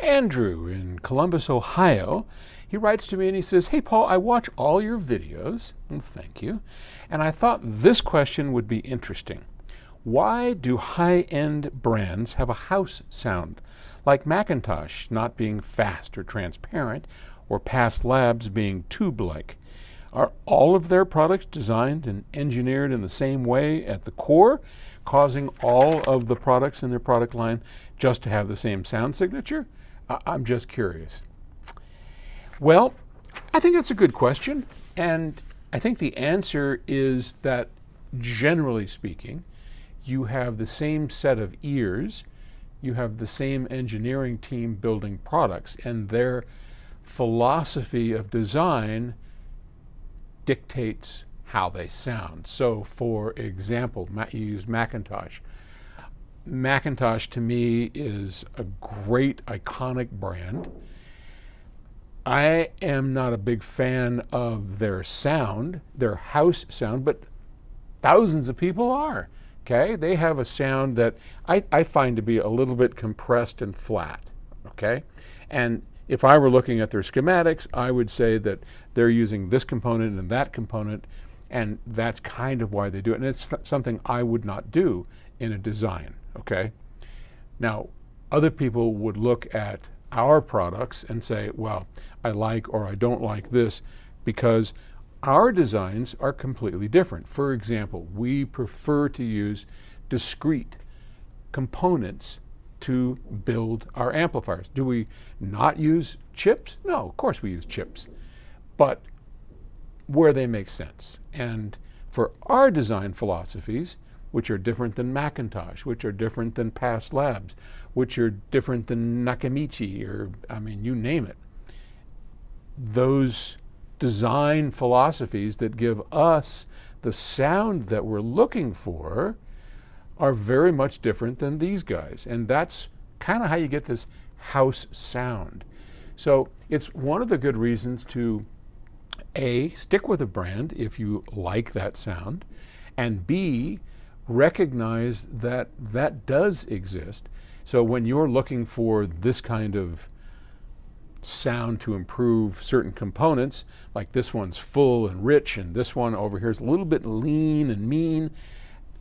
Andrew in Columbus, Ohio, he writes to me and he says, "Hey Paul, I watch all your videos," and thank you, "and I thought this question would be interesting. Why do high-end brands have a house sound, like Macintosh not being fast or transparent, or past labs being tube-like? Are all of their products designed and engineered in the same way at the core, causing all of the products in their product line just to have the same sound signature? I'm just curious." Well, I think that's a good question, and I think the answer is that, generally speaking, you have the same set of ears, you have the same engineering team building products, and their philosophy of design dictates how they sound. So, for example, you use Macintosh. Macintosh to me is a great iconic brand. I am not a big fan of their sound, their house sound, but thousands of people are. Okay, they have a sound that I find to be a little bit compressed and flat. Okay, and if I were looking at their schematics, I would say that they're using this component and that component, and that's kind of why they do it. And it's something I would not do in a design. Okay, now other people would look at our products and say, well, I like or I don't like this because our designs are completely different. For example, we prefer to use discrete components to build our amplifiers. Do we not use chips? No, of course we use chips, but where they make sense. And for our design philosophies, which are different than Macintosh, which are different than past labs, which are different than Nakamichi, or I mean, you name it. Those design philosophies that give us the sound that we're looking for are very much different than these guys. And that's kind of how you get this house sound. So it's one of the good reasons to A, stick with a brand if you like that sound, and B, recognize that that does exist. So when you're looking for this kind of sound to improve certain components, like this one's full and rich and this one over here is a little bit lean and mean,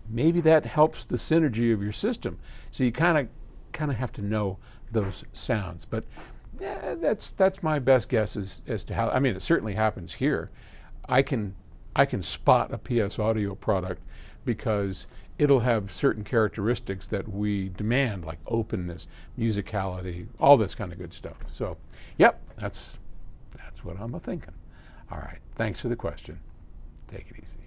maybe that helps the synergy of your system. So you kind of have to know those sounds. But yeah, that's my best guess as to how. I mean, it certainly happens here. I can spot a PS Audio product because it'll have certain characteristics that we demand, like openness, musicality, all this kind of good stuff. So, yep, that's what I'm thinking. All right, thanks for the question. Take it easy.